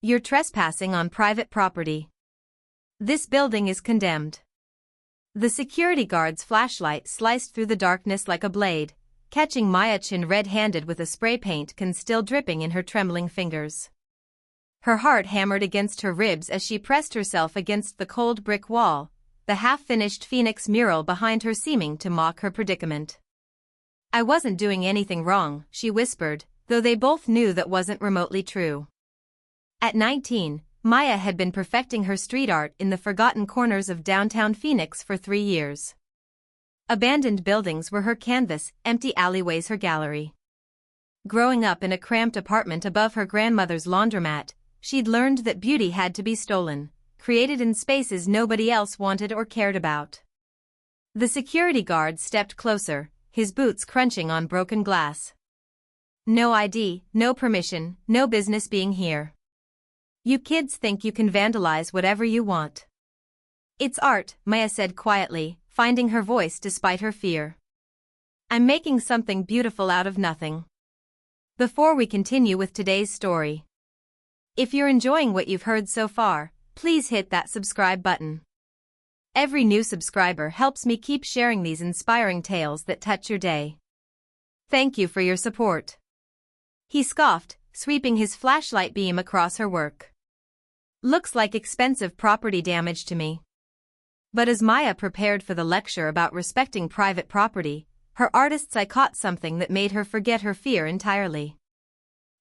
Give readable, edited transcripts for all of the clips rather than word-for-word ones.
You're trespassing on private property. This building is condemned. The security guard's flashlight sliced through the darkness like a blade, catching Maya Chin red-handed with a spray paint can still dripping in her trembling fingers. Her heart hammered against her ribs as she pressed herself against the cold brick wall, the half-finished Phoenix mural behind her seeming to mock her predicament. I wasn't doing anything wrong, she whispered, though they both knew that wasn't remotely true. At 19, Maya had been perfecting her street art in the forgotten corners of downtown Phoenix for 3 years. Abandoned buildings were her canvas, empty alleyways her gallery. Growing up in a cramped apartment above her grandmother's laundromat, she'd learned that beauty had to be stolen, created in spaces nobody else wanted or cared about. The security guard stepped closer, his boots crunching on broken glass. No ID, no permission, no business being here. You kids think you can vandalize whatever you want. It's art, Maya said quietly, finding her voice despite her fear. I'm making something beautiful out of nothing. Before we continue with today's story, if you're enjoying what you've heard so far, please hit that subscribe button. Every new subscriber helps me keep sharing these inspiring tales that touch your day. Thank you for your support. He scoffed, sweeping his flashlight beam across her work. Looks like expensive property damage to me. But as Maya prepared for the lecture about respecting private property, her artist's eye caught something that made her forget her fear entirely.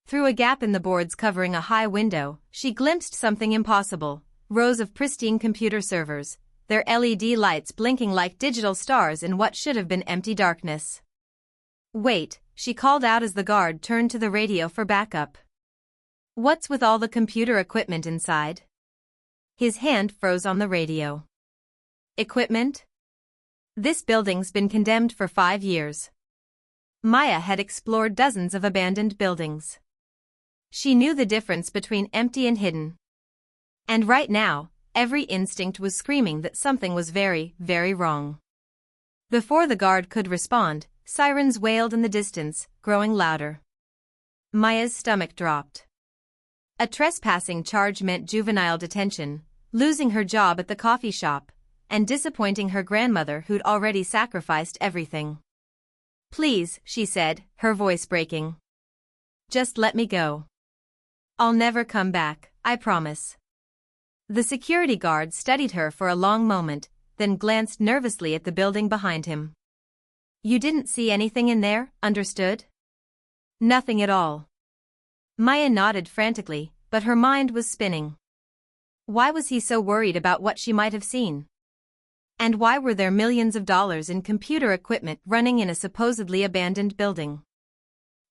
Through a gap in the boards covering a high window, she glimpsed something impossible: rows of pristine computer servers, their LED lights blinking like digital stars in what should have been empty darkness. Wait, she called out as the guard turned to the radio for backup. What's with all the computer equipment inside? His hand froze on the radio. Equipment? This building's been condemned for 5 years. Maya had explored dozens of abandoned buildings. She knew the difference between empty and hidden. And right now, every instinct was screaming that something was very, very wrong. Before the guard could respond, sirens wailed in the distance, growing louder. Maya's stomach dropped. A trespassing charge meant juvenile detention, losing her job at the coffee shop, and disappointing her grandmother who'd already sacrificed everything. Please, she said, her voice breaking. Just let me go. I'll never come back, I promise. The security guard studied her for a long moment, then glanced nervously at the building behind him. You didn't see anything in there, understood? Nothing at all. Maya nodded frantically, but her mind was spinning. Why was he so worried about what she might have seen? And why were there millions of dollars in computer equipment running in a supposedly abandoned building?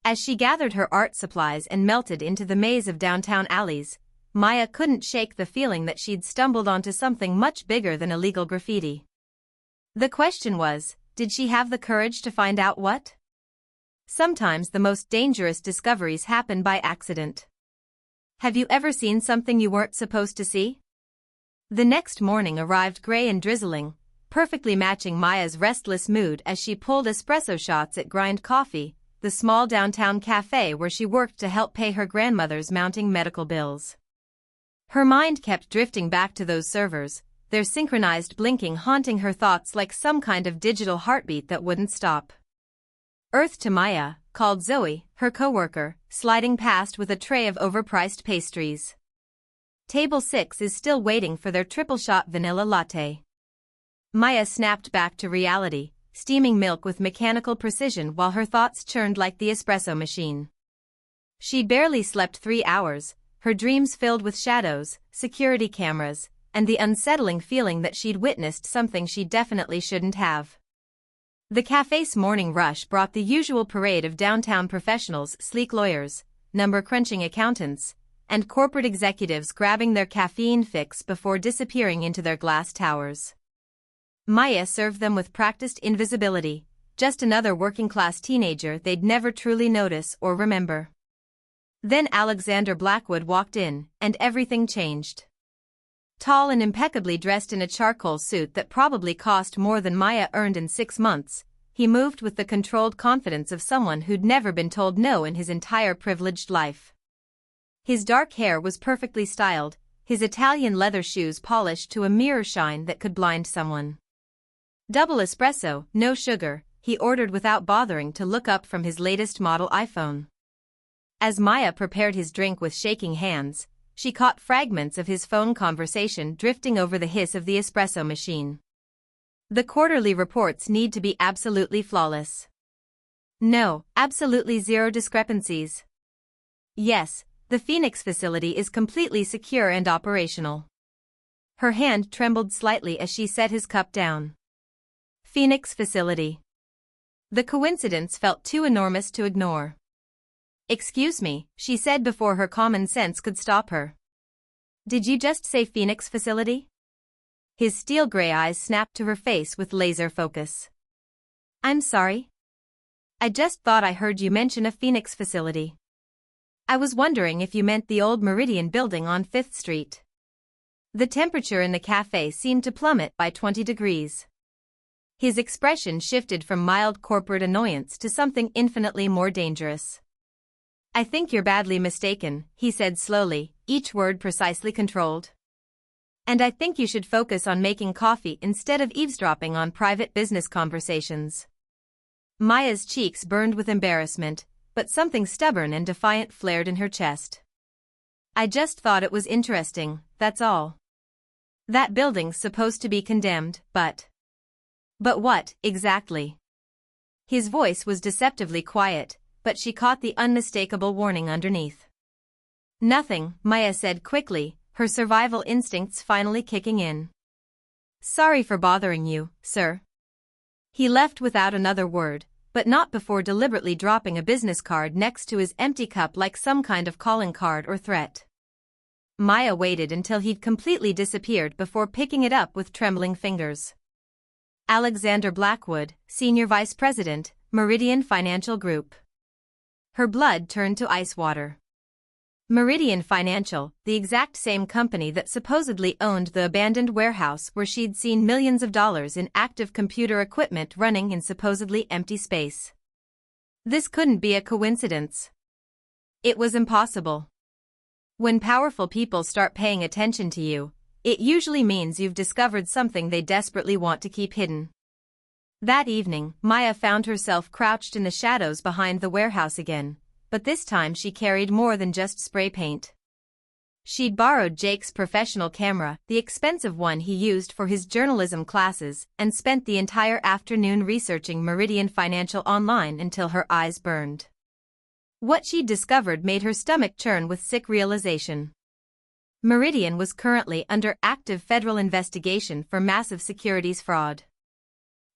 As she gathered her art supplies and melted into the maze of downtown alleys, Maya couldn't shake the feeling that she'd stumbled onto something much bigger than illegal graffiti. The question was, did she have the courage to find out what? Sometimes the most dangerous discoveries happen by accident. Have you ever seen something you weren't supposed to see? The next morning arrived gray and drizzling, perfectly matching Maya's restless mood as she pulled espresso shots at Grind Coffee, the small downtown cafe where she worked to help pay her grandmother's mounting medical bills. Her mind kept drifting back to those servers, their synchronized blinking haunting her thoughts like some kind of digital heartbeat that wouldn't stop. Earth to Maya, called Zoe, her coworker, sliding past with a tray of overpriced pastries. Table 6 is still waiting for their triple-shot vanilla latte. Maya snapped back to reality, steaming milk with mechanical precision while her thoughts churned like the espresso machine. She'd barely slept 3 hours, her dreams filled with shadows, security cameras, and the unsettling feeling that she'd witnessed something she definitely shouldn't have. The cafe's morning rush brought the usual parade of downtown professionals, sleek lawyers, number-crunching accountants, and corporate executives grabbing their caffeine fix before disappearing into their glass towers. Maya served them with practiced invisibility, just another working-class teenager they'd never truly notice or remember. Then Alexander Blackwood walked in, and everything changed. Tall and impeccably dressed in a charcoal suit that probably cost more than Maya earned in 6 months, he moved with the controlled confidence of someone who'd never been told no in his entire privileged life. His dark hair was perfectly styled, his Italian leather shoes polished to a mirror shine that could blind someone. Double espresso, no sugar, he ordered without bothering to look up from his latest model iPhone. As Maya prepared his drink with shaking hands, she caught fragments of his phone conversation drifting over the hiss of the espresso machine. The quarterly reports need to be absolutely flawless. No, absolutely zero discrepancies. Yes, the Phoenix facility is completely secure and operational. Her hand trembled slightly as she set his cup down. Phoenix facility. The coincidence felt too enormous to ignore. Excuse me, she said before her common sense could stop her. Did you just say Phoenix facility? His steel-gray eyes snapped to her face with laser focus. I'm sorry? I just thought I heard you mention a Phoenix facility. I was wondering if you meant the old Meridian building on 5th Street. The temperature in the cafe seemed to plummet by 20 degrees. His expression shifted from mild corporate annoyance to something infinitely more dangerous. I think you're badly mistaken, he said slowly, each word precisely controlled. And I think you should focus on making coffee instead of eavesdropping on private business conversations. Maya's cheeks burned with embarrassment, but something stubborn and defiant flared in her chest. I just thought it was interesting, that's all. That building's supposed to be condemned, but what, exactly? His voice was deceptively quiet, but she caught the unmistakable warning underneath. Nothing, Maya said quickly, her survival instincts finally kicking in. Sorry for bothering you, sir. He left without another word, but not before deliberately dropping a business card next to his empty cup like some kind of calling card or threat. Maya waited until he'd completely disappeared before picking it up with trembling fingers. Alexander Blackwood, Senior Vice President, Meridian Financial Group. Her blood turned to ice water. Meridian Financial, the exact same company that supposedly owned the abandoned warehouse where she'd seen millions of dollars in active computer equipment running in supposedly empty space. This couldn't be a coincidence. It was impossible. When powerful people start paying attention to you, it usually means you've discovered something they desperately want to keep hidden. That evening, Maya found herself crouched in the shadows behind the warehouse again, but this time she carried more than just spray paint. She'd borrowed Jake's professional camera, the expensive one he used for his journalism classes, and spent the entire afternoon researching Meridian Financial online until her eyes burned. What she'd discovered made her stomach churn with sick realization. Meridian was currently under active federal investigation for massive securities fraud.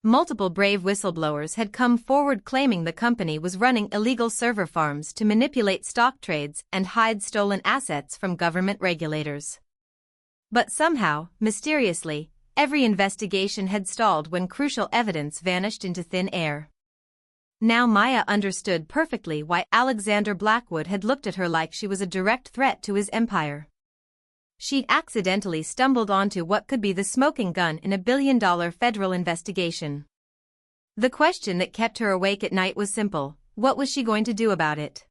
Multiple brave whistleblowers had come forward claiming the company was running illegal server farms to manipulate stock trades and hide stolen assets from government regulators. But somehow, mysteriously, every investigation had stalled when crucial evidence vanished into thin air. Now Maya understood perfectly why Alexander Blackwood had looked at her like she was a direct threat to his empire. She'd accidentally stumbled onto what could be the smoking gun in a billion-dollar federal investigation. The question that kept her awake at night was simple: what was she going to do about it?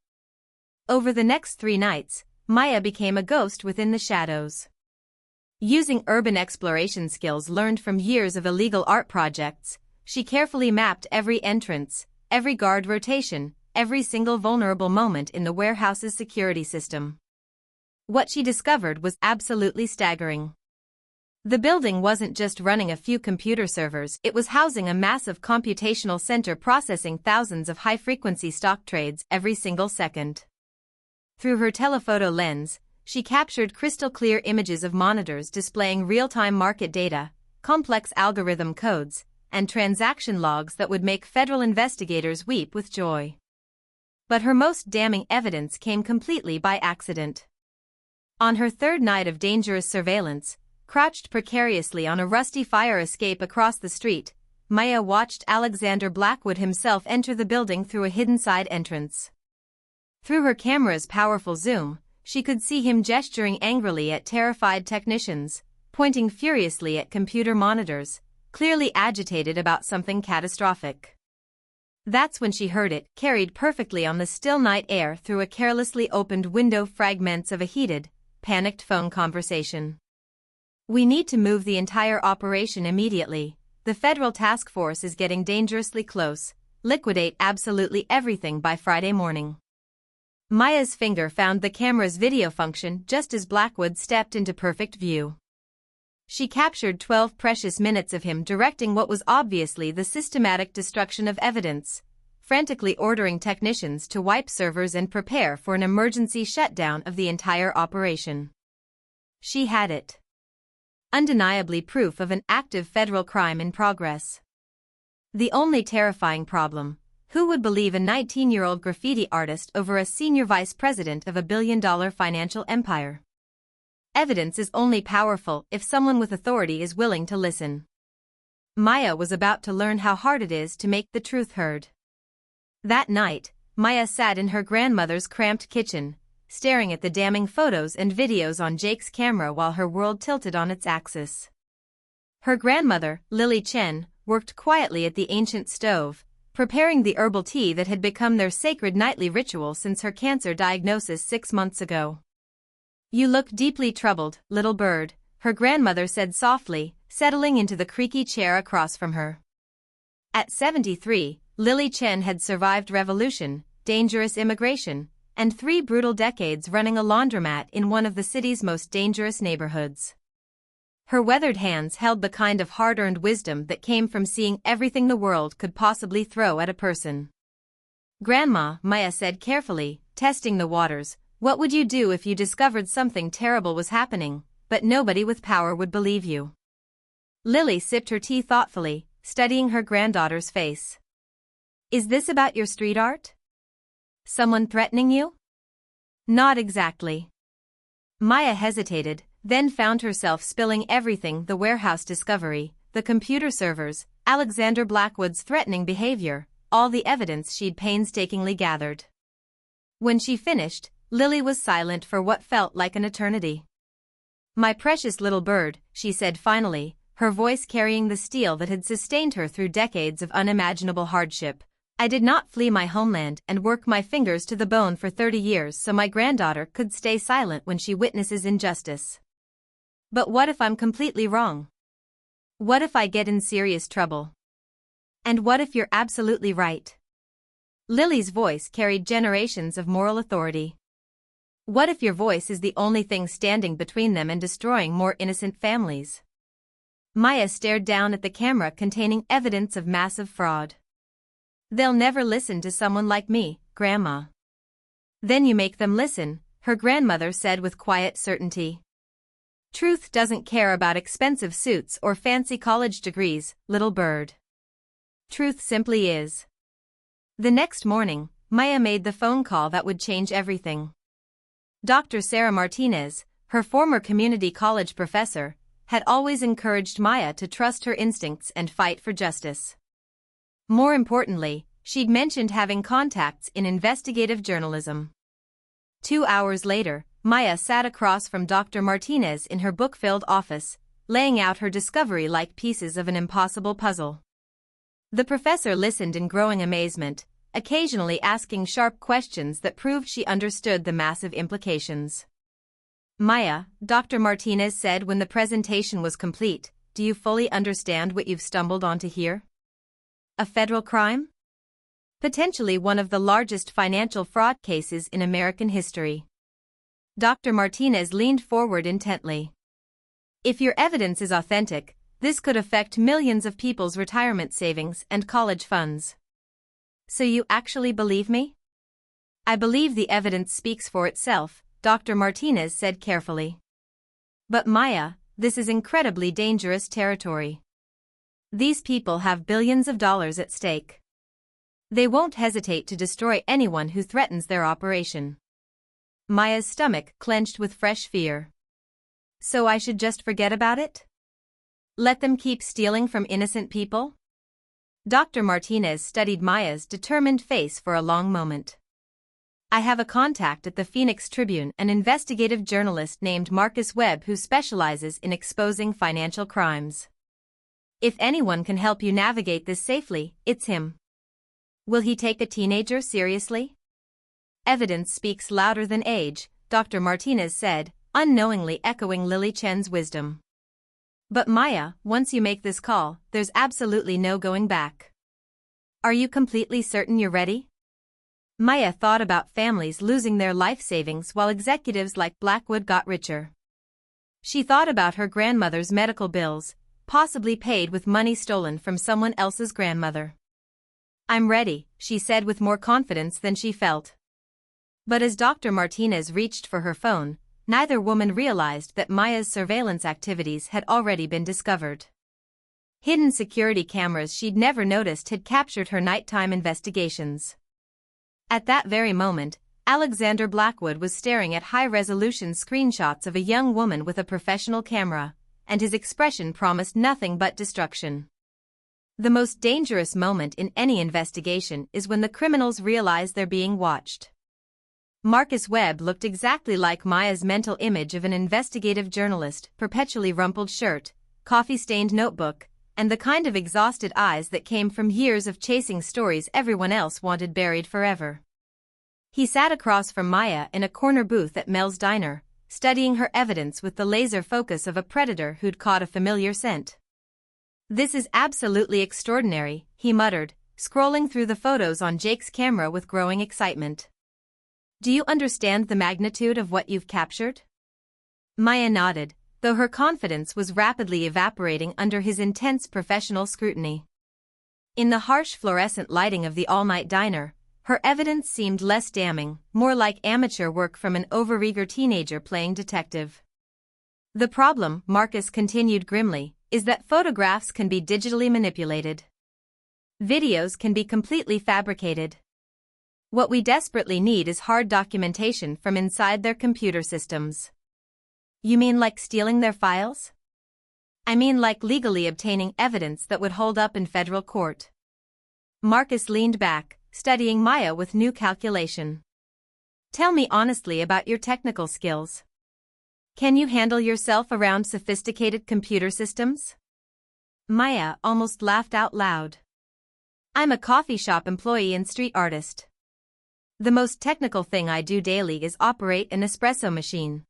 Over the next 3 nights, Maya became a ghost within the shadows. Using urban exploration skills learned from years of illegal art projects, she carefully mapped every entrance, every guard rotation, every single vulnerable moment in the warehouse's security system. What she discovered was absolutely staggering. The building wasn't just running a few computer servers, it was housing a massive computational center processing thousands of high-frequency stock trades every single second. Through her telephoto lens, she captured crystal-clear images of monitors displaying real-time market data, complex algorithm codes, and transaction logs that would make federal investigators weep with joy. But her most damning evidence came completely by accident. On her 3rd night of dangerous surveillance, crouched precariously on a rusty fire escape across the street, Maya watched Alexander Blackwood himself enter the building through a hidden side entrance. Through her camera's powerful zoom, she could see him gesturing angrily at terrified technicians, pointing furiously at computer monitors, clearly agitated about something catastrophic. That's when she heard it, carried perfectly on the still night air through a carelessly opened window, fragments of a heated, panicked phone conversation. "We need to move the entire operation immediately. The federal task force is getting dangerously close. Liquidate absolutely everything by Friday morning." Maya's finger found the camera's video function just as Blackwood stepped into perfect view. She captured 12 precious minutes of him directing what was obviously the systematic destruction of evidence, frantically ordering technicians to wipe servers and prepare for an emergency shutdown of the entire operation. She had it. Undeniably proof of an active federal crime in progress. The only terrifying problem: who would believe a 19-year-old graffiti artist over a senior vice president of a billion-dollar financial empire? Evidence is only powerful if someone with authority is willing to listen. Maya was about to learn how hard it is to make the truth heard. That night, Maya sat in her grandmother's cramped kitchen, staring at the damning photos and videos on Jake's camera while her world tilted on its axis. Her grandmother, Lily Chen, worked quietly at the ancient stove, preparing the herbal tea that had become their sacred nightly ritual since her cancer diagnosis 6 months ago. "You look deeply troubled, little bird," her grandmother said softly, settling into the creaky chair across from her. At 73, Lily Chen had survived revolution, dangerous immigration, and 3 brutal decades running a laundromat in one of the city's most dangerous neighborhoods. Her weathered hands held the kind of hard-earned wisdom that came from seeing everything the world could possibly throw at a person. "Grandma," Maya said carefully, testing the waters, "what would you do if you discovered something terrible was happening, but nobody with power would believe you?" Lily sipped her tea thoughtfully, studying her granddaughter's face. "Is this about your street art? Someone threatening you?" "Not exactly." Maya hesitated, then found herself spilling everything: the warehouse discovery, the computer servers, Alexander Blackwood's threatening behavior, all the evidence she'd painstakingly gathered. When she finished, Lily was silent for what felt like an eternity. "My precious little bird," she said finally, her voice carrying the steel that had sustained her through decades of unimaginable hardship, "I did not flee my homeland and work my fingers to the bone for 30 years so my granddaughter could stay silent when she witnesses injustice. But what if I'm completely wrong? What if I get in serious trouble? And what if you're absolutely right?" Lily's voice carried generations of moral authority. "What if your voice is the only thing standing between them and destroying more innocent families?" Maya stared down at the camera containing evidence of massive fraud. "They'll never listen to someone like me, Grandma." "Then you make them listen," her grandmother said with quiet certainty. "Truth doesn't care about expensive suits or fancy college degrees, little bird. Truth simply is." The next morning, Maya made the phone call that would change everything. Dr. Sarah Martinez, her former community college professor, had always encouraged Maya to trust her instincts and fight for justice. More importantly, she'd mentioned having contacts in investigative journalism. 2 hours later, Maya sat across from Dr. Martinez in her book-filled office, laying out her discovery like pieces of an impossible puzzle. The professor listened in growing amazement, occasionally asking sharp questions that proved she understood the massive implications. "Maya," Dr. Martinez said when the presentation was complete, "do you fully understand what you've stumbled onto here? A federal crime? Potentially one of the largest financial fraud cases in American history." Dr. Martinez leaned forward intently. "If your evidence is authentic, this could affect millions of people's retirement savings and college funds." "So you actually believe me?" "I believe the evidence speaks for itself," Dr. Martinez said carefully. "But Maya, this is incredibly dangerous territory. These people have billions of dollars at stake. They won't hesitate to destroy anyone who threatens their operation." Maya's stomach clenched with fresh fear. "So I should just forget about it? Let them keep stealing from innocent people?" Dr. Martinez studied Maya's determined face for a long moment. "I have a contact at the Phoenix Tribune, an investigative journalist named Marcus Webb who specializes in exposing financial crimes. If anyone can help you navigate this safely, it's him." Will he take a teenager seriously? Evidence speaks louder than age, Dr. Martinez said, unknowingly echoing Lily Chen's wisdom. But Maya, once you make this call, there's absolutely no going back. Are you completely certain you're ready? Maya thought about families losing their life savings while executives like Blackwood got richer. She thought about her grandmother's medical bills, possibly paid with money stolen from someone else's grandmother. I'm ready, she said with more confidence than she felt. But as Dr. Martinez reached for her phone, neither woman realized that Maya's surveillance activities had already been discovered. Hidden security cameras she'd never noticed had captured her nighttime investigations. At that very moment, Alexander Blackwood was staring at high-resolution screenshots of a young woman with a professional camera, and his expression promised nothing but destruction. The most dangerous moment in any investigation is when the criminals realize they're being watched. Marcus Webb looked exactly like Maya's mental image of an investigative journalist, perpetually rumpled shirt, coffee-stained notebook, and the kind of exhausted eyes that came from years of chasing stories everyone else wanted buried forever. He sat across from Maya in a corner booth at Mel's Diner, studying her evidence with the laser focus of a predator who'd caught a familiar scent. This is absolutely extraordinary, he muttered, scrolling through the photos on Jake's camera with growing excitement. Do you understand the magnitude of what you've captured? Maya nodded, though her confidence was rapidly evaporating under his intense professional scrutiny. In the harsh fluorescent lighting of the all-night diner, her evidence seemed less damning, more like amateur work from an overeager teenager playing detective. The problem, Marcus continued grimly, is that photographs can be digitally manipulated. Videos can be completely fabricated. What we desperately need is hard documentation from inside their computer systems. You mean like stealing their files? I mean like legally obtaining evidence that would hold up in federal court. Marcus leaned back, studying Maya with new calculation. Tell me honestly about your technical skills. Can you handle yourself around sophisticated computer systems? Maya almost laughed out loud. I'm a coffee shop employee and street artist. The most technical thing I do daily is operate an espresso machine.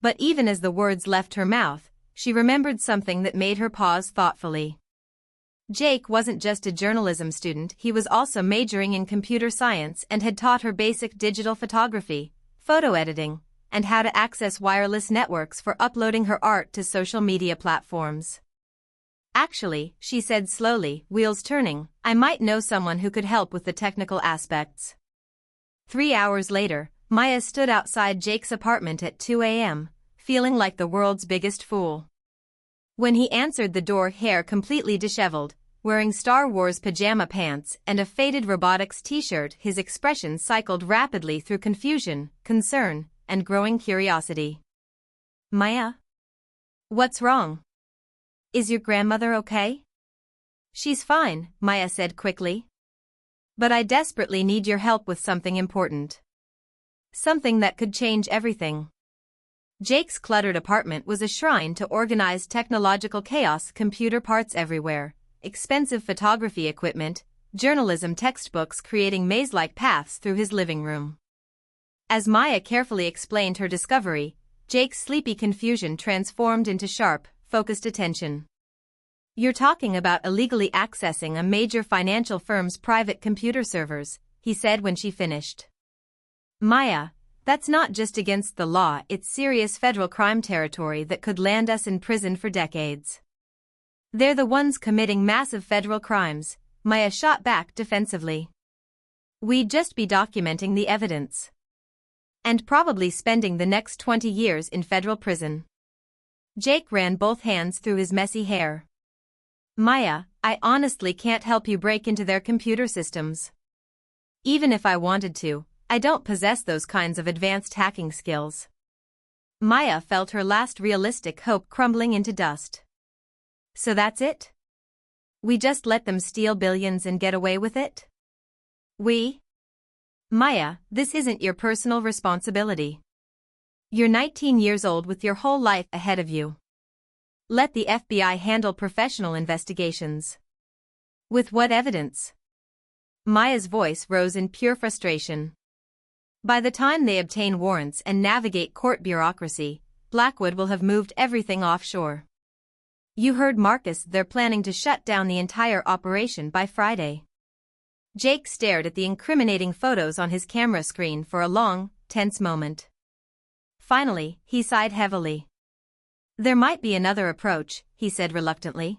But even as the words left her mouth, she remembered something that made her pause thoughtfully. Jake wasn't just a journalism student, he was also majoring in computer science and had taught her basic digital photography, photo editing, and how to access wireless networks for uploading her art to social media platforms. Actually, she said slowly, wheels turning, I might know someone who could help with the technical aspects. 3 hours later, Maya stood outside Jake's apartment at 2 a.m., feeling like the world's biggest fool. When he answered the door, hair completely disheveled, wearing Star Wars pajama pants and a faded robotics t-shirt, his expression cycled rapidly through confusion, concern, and growing curiosity. Maya? What's wrong? Is your grandmother okay? She's fine, Maya said quickly. But I desperately need your help with something important. Something that could change everything. Jake's cluttered apartment was a shrine to organized technological chaos, computer parts everywhere, expensive photography equipment, journalism textbooks creating maze-like paths through his living room. As Maya carefully explained her discovery, Jake's sleepy confusion transformed into sharp, focused attention. You're talking about illegally accessing a major financial firm's private computer servers, he said when she finished. Maya, that's not just against the law, it's serious federal crime territory that could land us in prison for decades. They're the ones committing massive federal crimes, Maya shot back defensively. We'd just be documenting the evidence. And probably spending the next 20 years in federal prison. Jake ran both hands through his messy hair. Maya, I honestly can't help you break into their computer systems. Even if I wanted to, I don't possess those kinds of advanced hacking skills. Maya felt her last realistic hope crumbling into dust. So that's it? We just let them steal billions and get away with it? We? Maya, this isn't your personal responsibility. You're 19 years old with your whole life ahead of you. Let the FBI handle professional investigations. With what evidence? Maya's voice rose in pure frustration. By the time they obtain warrants and navigate court bureaucracy, Blackwood will have moved everything offshore. You heard Marcus, they're planning to shut down the entire operation by Friday. Jake stared at the incriminating photos on his camera screen for a long, tense moment. Finally, he sighed heavily. There might be another approach, he said reluctantly.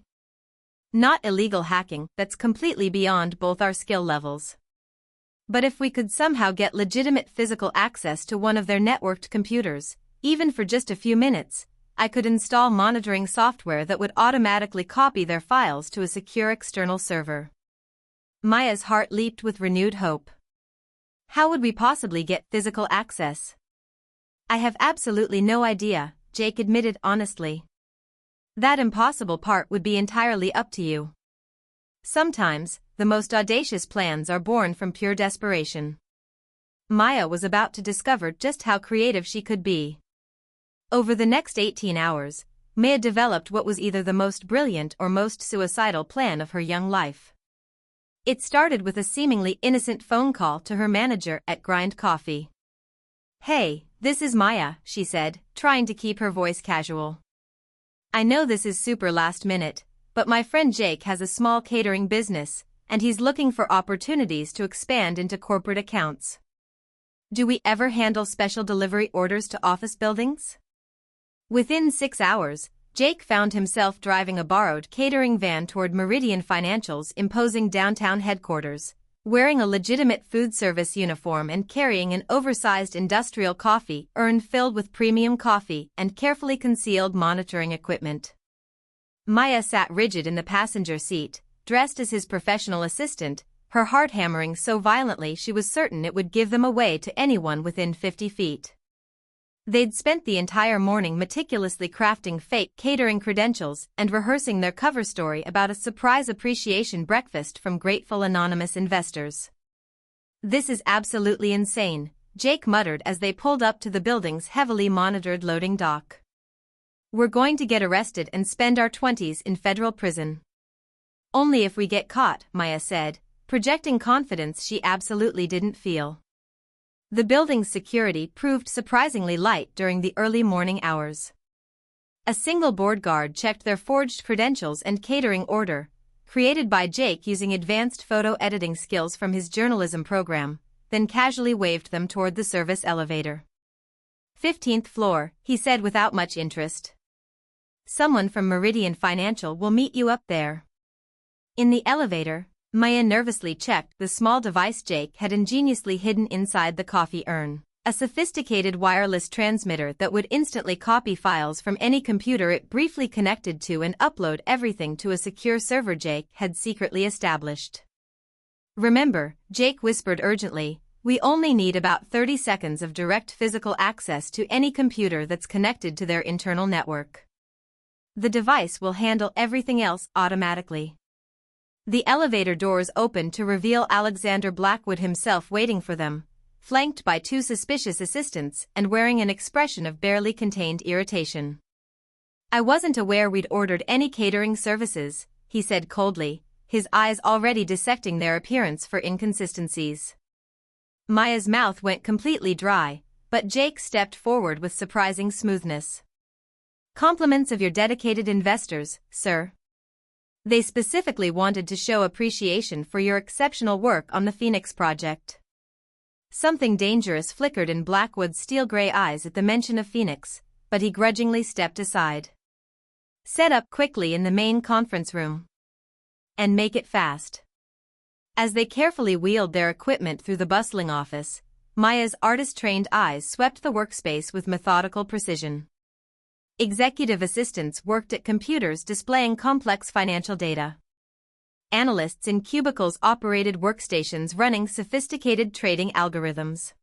Not illegal hacking, that's completely beyond both our skill levels. But if we could somehow get legitimate physical access to one of their networked computers, even for just a few minutes, I could install monitoring software that would automatically copy their files to a secure external server. Maya's heart leaped with renewed hope. How would we possibly get physical access? I have absolutely no idea, Jake admitted honestly. That impossible part would be entirely up to you. Sometimes, the most audacious plans are born from pure desperation. Maya was about to discover just how creative she could be. Over the next 18 hours, Maya developed what was either the most brilliant or most suicidal plan of her young life. It started with a seemingly innocent phone call to her manager at Grind Coffee. Hey, this is Maya, she said, trying to keep her voice casual. I know this is super last minute, but my friend Jake has a small catering business, and he's looking for opportunities to expand into corporate accounts. Do we ever handle special delivery orders to office buildings? Within 6 hours, Jake found himself driving a borrowed catering van toward Meridian Financial's imposing downtown headquarters, wearing a legitimate food service uniform and carrying an oversized industrial coffee urn filled with premium coffee and carefully concealed monitoring equipment. Maya sat rigid in the passenger seat, dressed as his professional assistant, her heart hammering so violently she was certain it would give them away to anyone within 50 feet. They'd spent the entire morning meticulously crafting fake catering credentials and rehearsing their cover story about a surprise appreciation breakfast from grateful anonymous investors. This is absolutely insane, Jake muttered as they pulled up to the building's heavily monitored loading dock. We're going to get arrested and spend our 20s in federal prison. Only if we get caught, Maya said, projecting confidence she absolutely didn't feel. The building's security proved surprisingly light during the early morning hours. A single board guard checked their forged credentials and catering order, created by Jake using advanced photo editing skills from his journalism program, then casually waved them toward the service elevator. 15th floor, he said without much interest. Someone from Meridian Financial will meet you up there. In the elevator, Maya nervously checked the small device Jake had ingeniously hidden inside the coffee urn, a sophisticated wireless transmitter that would instantly copy files from any computer it briefly connected to and upload everything to a secure server Jake had secretly established. Remember, Jake whispered urgently, we only need about 30 seconds of direct physical access to any computer that's connected to their internal network. The device will handle everything else automatically. The elevator doors opened to reveal Alexander Blackwood himself waiting for them, flanked by 2 suspicious assistants and wearing an expression of barely contained irritation. I wasn't aware we'd ordered any catering services, he said coldly, his eyes already dissecting their appearance for inconsistencies. Maya's mouth went completely dry, but Jake stepped forward with surprising smoothness. Compliments of your dedicated investors, sir. They specifically wanted to show appreciation for your exceptional work on the Phoenix project. Something dangerous flickered in Blackwood's steel-gray eyes at the mention of Phoenix, but he grudgingly stepped aside. Set up quickly in the main conference room. And make it fast. As they carefully wheeled their equipment through the bustling office, Maya's artist-trained eyes swept the workspace with methodical precision. Executive assistants worked at computers displaying complex financial data. Analysts in cubicles operated workstations running sophisticated trading algorithms.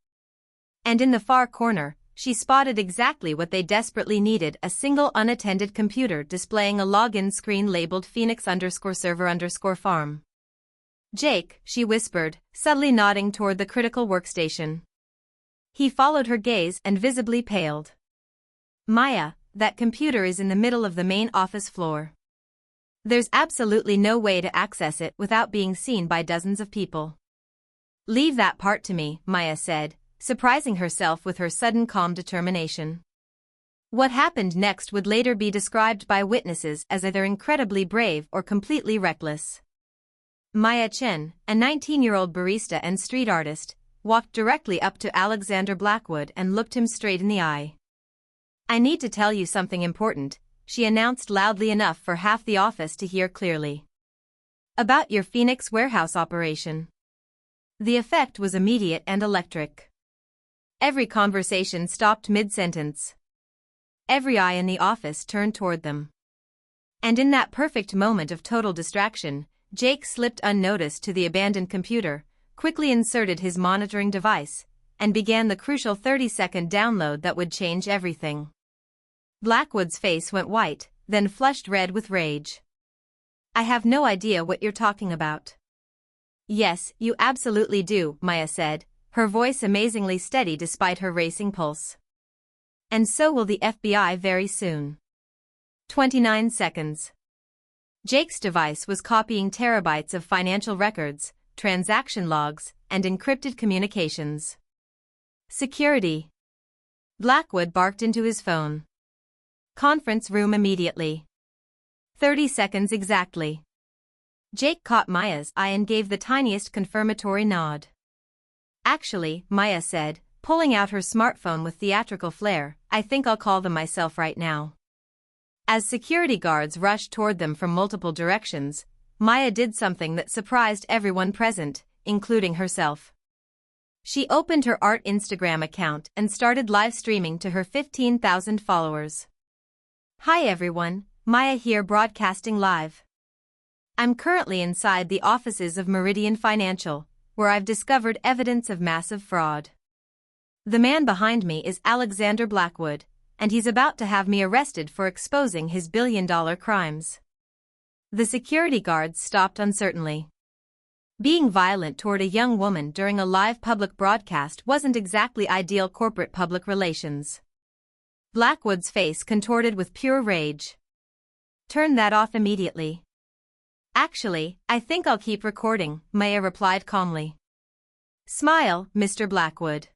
And in the far corner, she spotted exactly what they desperately needed: a single unattended computer displaying a login screen labeled Phoenix_server_farm. Jake, she whispered, subtly nodding toward the critical workstation. He followed her gaze and visibly paled. Maya, that computer is in the middle of the main office floor. There's absolutely no way to access it without being seen by dozens of people. Leave that part to me, Maya said, surprising herself with her sudden calm determination. What happened next would later be described by witnesses as either incredibly brave or completely reckless. Maya Chen, a 19-year-old barista and street artist, walked directly up to Alexander Blackwood and looked him straight in the eye. "I need to tell you something important," she announced loudly enough for half the office to hear clearly. "About your Phoenix warehouse operation." The effect was immediate and electric. Every conversation stopped mid-sentence. Every eye in the office turned toward them. And in that perfect moment of total distraction, Jake slipped unnoticed to the abandoned computer, quickly inserted his monitoring device, and began the crucial 30-second download that would change everything. Blackwood's face went white, then flushed red with rage. "I have no idea what you're talking about." "Yes, you absolutely do," Maya said, her voice amazingly steady despite her racing pulse. "And so will the FBI very soon." 29 seconds. Jake's device was copying terabytes of financial records, transaction logs, and encrypted communications. "Security." Blackwood barked into his phone. "Conference room immediately." 30 seconds exactly. Jake caught Maya's eye and gave the tiniest confirmatory nod. "Actually," Maya said, pulling out her smartphone with theatrical flair, "I think I'll call them myself right now." As security guards rushed toward them from multiple directions, Maya did something that surprised everyone present, including herself. She opened her art Instagram account and started live streaming to her 15,000 followers. "Hi everyone, Maya here broadcasting live. I'm currently inside the offices of Meridian Financial, where I've discovered evidence of massive fraud. The man behind me is Alexander Blackwood, and he's about to have me arrested for exposing his billion-dollar crimes." The security guards stopped uncertainly. Being violent toward a young woman during a live public broadcast wasn't exactly ideal corporate public relations. Blackwood's face contorted with pure rage. "Turn that off immediately." "Actually, I think I'll keep recording," Maya replied calmly. "Smile, Mr. Blackwood.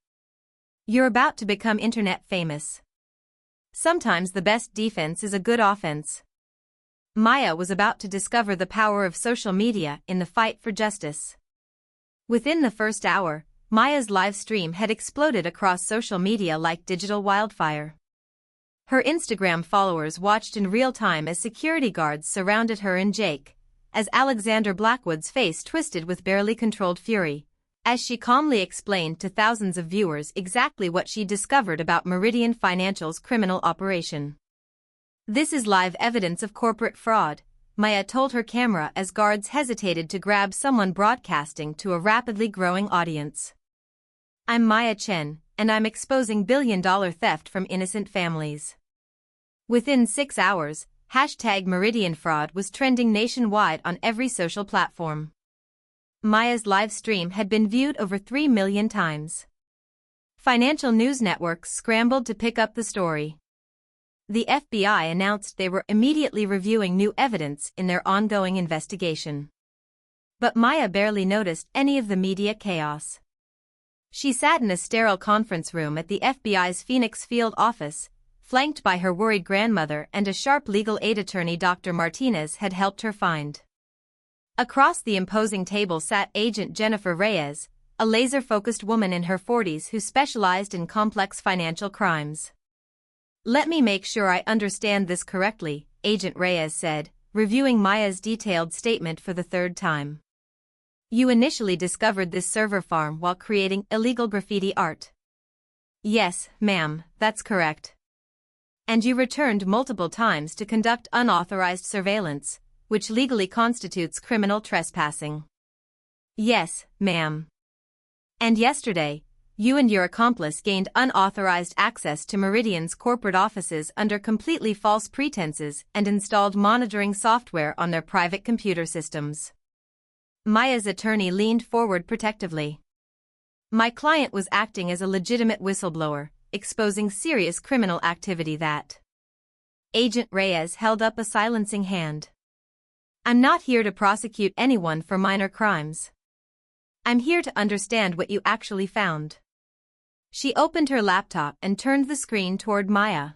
You're about to become internet famous. Sometimes the best defense is a good offense." Maya was about to discover the power of social media in the fight for justice. Within the first hour, Maya's live stream had exploded across social media like digital wildfire. Her Instagram followers watched in real time as security guards surrounded her and Jake, as Alexander Blackwood's face twisted with barely controlled fury, as she calmly explained to thousands of viewers exactly what she'd discovered about Meridian Financial's criminal operation. "This is live evidence of corporate fraud," Maya told her camera as guards hesitated to grab someone broadcasting to a rapidly growing audience. "I'm Maya Chen, and I'm exposing billion-dollar theft from innocent families." Within 6 hours, #MeridianFraud was trending nationwide on every social platform. Maya's live stream had been viewed over 3 million times. Financial news networks scrambled to pick up the story. The FBI announced they were immediately reviewing new evidence in their ongoing investigation. But Maya barely noticed any of the media chaos. She sat in a sterile conference room at the FBI's Phoenix field office, flanked by her worried grandmother and a sharp legal aid attorney Dr. Martinez had helped her find. Across the imposing table sat Agent Jennifer Reyes, a laser-focused woman in her 40s who specialized in complex financial crimes. "Let me make sure I understand this correctly," Agent Reyes said, reviewing Maya's detailed statement for the third time. "You initially discovered this server farm while creating illegal graffiti art." "Yes, ma'am, that's correct." "And you returned multiple times to conduct unauthorized surveillance, which legally constitutes criminal trespassing." "Yes, ma'am." "And yesterday, you and your accomplice gained unauthorized access to Meridian's corporate offices under completely false pretenses and installed monitoring software on their private computer systems." Maya's attorney leaned forward protectively. "My client was acting as a legitimate whistleblower, exposing serious criminal activity that—" Agent Reyes held up a silencing hand. "I'm not here to prosecute anyone for minor crimes. I'm here to understand what you actually found. She opened her laptop and turned the screen toward Maya.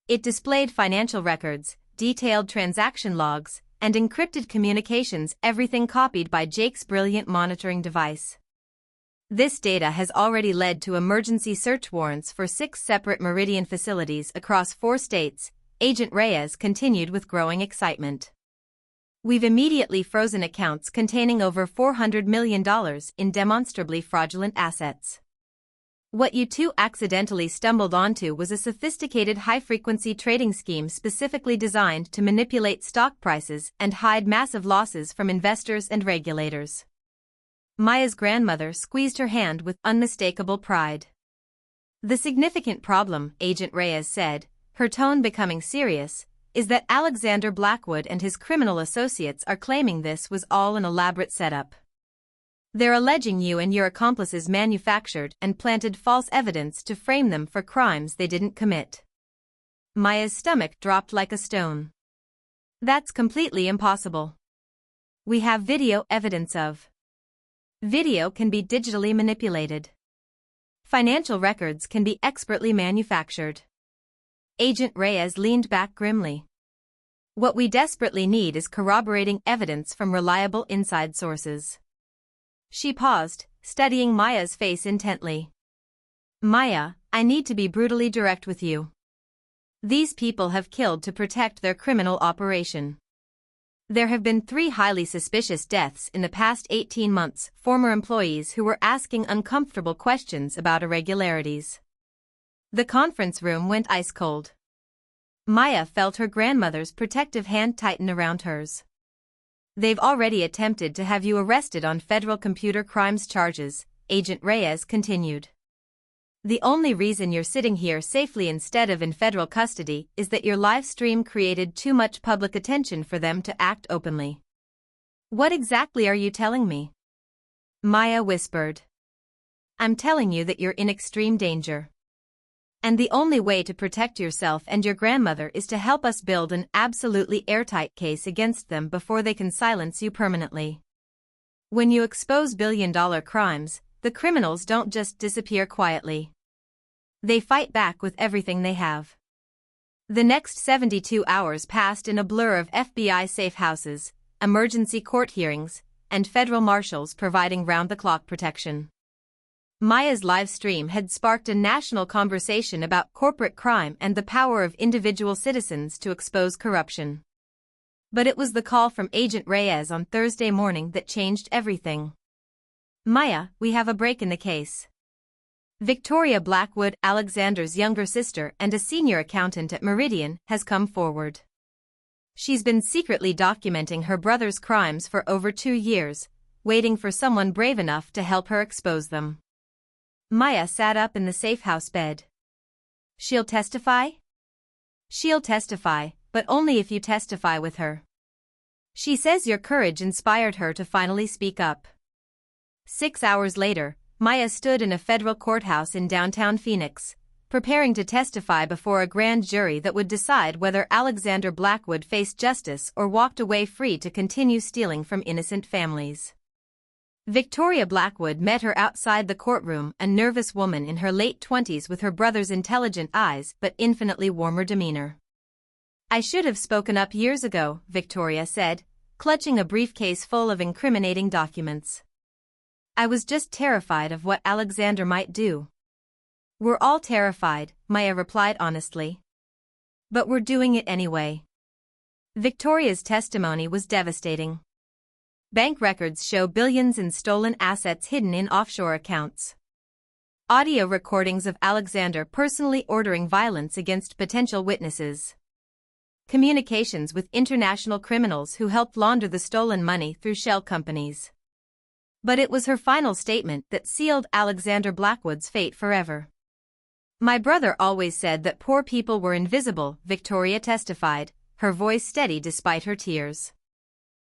It displayed financial records, detailed transaction logs, and encrypted communications, everything copied by Jake's brilliant monitoring device. This data has already led to emergency search warrants for 6 separate Meridian facilities across 4 states, Agent Reyes continued with growing excitement. We've immediately frozen accounts containing over $400 million in demonstrably fraudulent assets. What you two accidentally stumbled onto was a sophisticated high-frequency trading scheme specifically designed to manipulate stock prices and hide massive losses from investors and regulators. Maya's grandmother squeezed her hand with unmistakable pride. The significant problem, Agent Reyes said, her tone becoming serious, is that Alexander Blackwood and his criminal associates are claiming this was all an elaborate setup. They're alleging you and your accomplices manufactured and planted false evidence to frame them for crimes they didn't commit. Maya's stomach dropped like a stone. That's completely impossible. We have video evidence of. Video can be digitally manipulated. Financial records can be expertly manufactured. Agent Reyes leaned back grimly. What we desperately need is corroborating evidence from reliable inside sources. She paused, studying Maya's face intently. Maya, I need to be brutally direct with you. These people have killed to protect their criminal operation. There have been 3 highly suspicious deaths in the past 18 months, former employees who were asking uncomfortable questions about irregularities. The conference room went ice cold. Maya felt her grandmother's protective hand tighten around hers. They've already attempted to have you arrested on federal computer crimes charges, Agent Reyes continued. The only reason you're sitting here safely instead of in federal custody is that your live stream created too much public attention for them to act openly. What exactly are you telling me? Maya whispered. I'm telling you that you're in extreme danger. And the only way to protect yourself and your grandmother is to help us build an absolutely airtight case against them before they can silence you permanently. When you expose billion-dollar crimes, the criminals don't just disappear quietly. They fight back with everything they have. The next 72 hours passed in a blur of FBI safe houses, emergency court hearings, and federal marshals providing round-the-clock protection. Maya's live stream had sparked a national conversation about corporate crime and the power of individual citizens to expose corruption. But it was the call from Agent Reyes on Thursday morning that changed everything. Maya, we have a break in the case. Victoria Blackwood, Alexander's younger sister and a senior accountant at Meridian, has come forward. She's been secretly documenting her brother's crimes for over 2 years, waiting for someone brave enough to help her expose them. Maya sat up in the safe house bed. She'll testify? She'll testify, but only if you testify with her. She says your courage inspired her to finally speak up. 6 hours later, Maya stood in a federal courthouse in downtown Phoenix, preparing to testify before a grand jury that would decide whether Alexander Blackwood faced justice or walked away free to continue stealing from innocent families. Victoria Blackwood met her outside the courtroom, a nervous woman in her late 20s with her brother's intelligent eyes but infinitely warmer demeanor. I should have spoken up years ago, Victoria said, clutching a briefcase full of incriminating documents. I was just terrified of what Alexander might do. We're all terrified, Maya replied honestly. But we're doing it anyway. Victoria's testimony was devastating. Bank records show billions in stolen assets hidden in offshore accounts. Audio recordings of Alexander personally ordering violence against potential witnesses. Communications with international criminals who helped launder the stolen money through shell companies. But it was her final statement that sealed Alexander Blackwood's fate forever. My brother always said that poor people were invisible, Victoria testified, her voice steady despite her tears.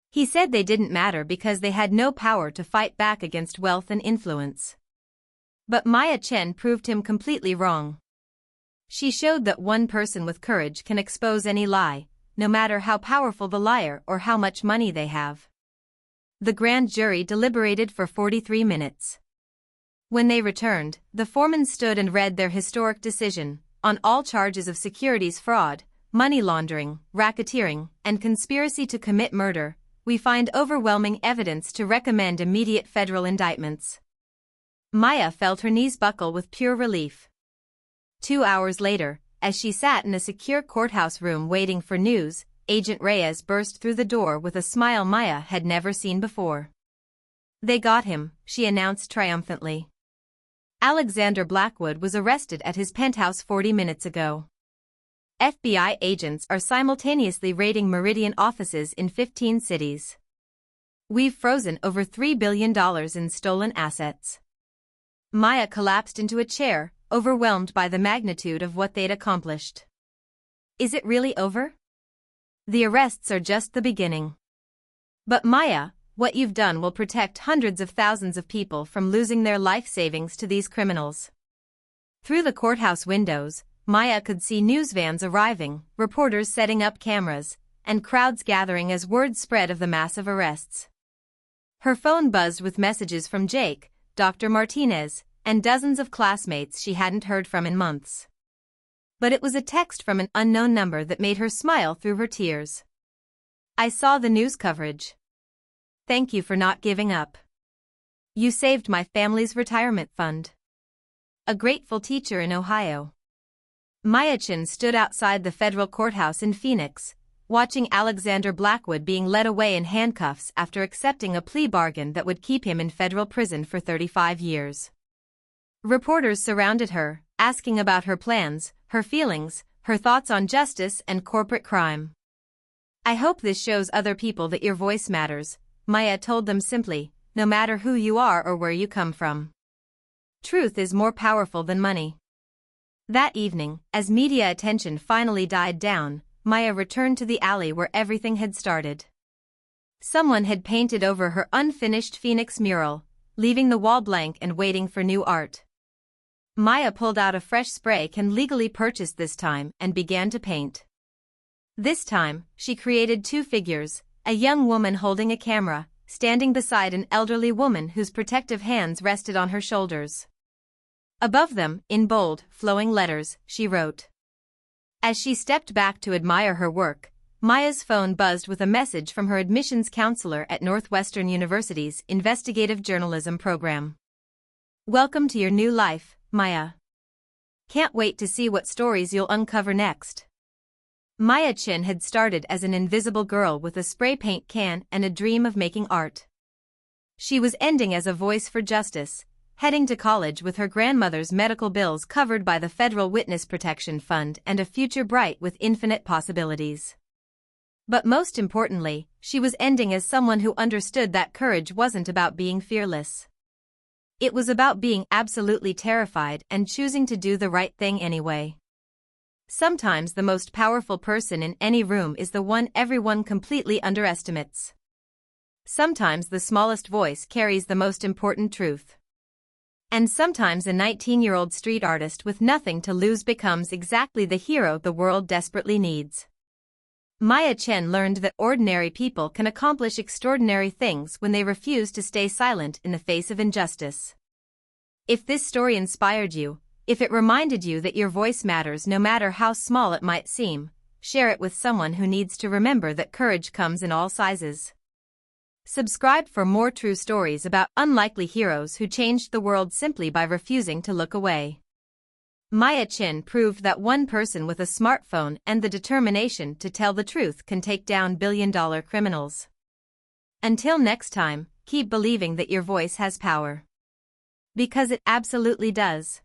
He said they didn't matter because they had no power to fight back against wealth and influence. But Maya Chen proved him completely wrong. She showed that one person with courage can expose any lie, no matter how powerful the liar or how much money they have. The grand jury deliberated for 43 minutes. When they returned, the foreman stood and read their historic decision, on all charges of securities fraud, money laundering, racketeering, and conspiracy to commit murder, we find overwhelming evidence to recommend immediate federal indictments. Maya felt her knees buckle with pure relief. 2 hours later, as she sat in a secure courthouse room waiting for news, Agent Reyes burst through the door with a smile Maya had never seen before. "They got him," she announced triumphantly. Alexander Blackwood was arrested at his penthouse 40 minutes ago. FBI agents are simultaneously raiding Meridian offices in 15 cities. We've frozen over $3 billion in stolen assets. Maya collapsed into a chair, overwhelmed by the magnitude of what they'd accomplished. Is it really over? The arrests are just the beginning. But Maya, what you've done will protect hundreds of thousands of people from losing their life savings to these criminals. Through the courthouse windows, Maya could see news vans arriving, reporters setting up cameras, and crowds gathering as word spread of the massive arrests. Her phone buzzed with messages from Jake, Dr. Martinez, and dozens of classmates she hadn't heard from in months. But it was a text from an unknown number that made her smile through her tears. "I saw the news coverage. Thank you for not giving up. You saved my family's retirement fund." A grateful teacher in Ohio. Maya Chin stood outside the federal courthouse in Phoenix, watching Alexander Blackwood being led away in handcuffs after accepting a plea bargain that would keep him in federal prison for 35 years. Reporters surrounded her, asking about her plans, her feelings, her thoughts on justice and corporate crime. "I hope this shows other people that your voice matters," Maya told them simply, "no matter who you are or where you come from. Truth is more powerful than money." That evening, as media attention finally died down, Maya returned to the alley where everything had started. Someone had painted over her unfinished Phoenix mural, leaving the wall blank and waiting for new art. Maya pulled out a fresh spray can legally purchased this time and began to paint. This time, she created two figures, a young woman holding a camera, standing beside an elderly woman whose protective hands rested on her shoulders. Above them, in bold, flowing letters, she wrote. As she stepped back to admire her work, Maya's phone buzzed with a message from her admissions counselor at Northwestern University's investigative journalism program. "Welcome to your new life, Maya. Can't wait to see what stories you'll uncover next." Maya Chin had started as an invisible girl with a spray paint can and a dream of making art. She was ending as a voice for justice, heading to college with her grandmother's medical bills covered by the Federal Witness Protection Fund and a future bright with infinite possibilities. But most importantly, she was ending as someone who understood that courage wasn't about being fearless. It was about being absolutely terrified and choosing to do the right thing anyway. Sometimes the most powerful person in any room is the one everyone completely underestimates. Sometimes the smallest voice carries the most important truth. And sometimes a 19-year-old street artist with nothing to lose becomes exactly the hero the world desperately needs. Maya Chen learned that ordinary people can accomplish extraordinary things when they refuse to stay silent in the face of injustice. If this story inspired you, if it reminded you that your voice matters no matter how small it might seem, share it with someone who needs to remember that courage comes in all sizes. Subscribe for more true stories about unlikely heroes who changed the world simply by refusing to look away. Maya Chin proved that one person with a smartphone and the determination to tell the truth can take down billion-dollar criminals. Until next time, keep believing that your voice has power. Because it absolutely does.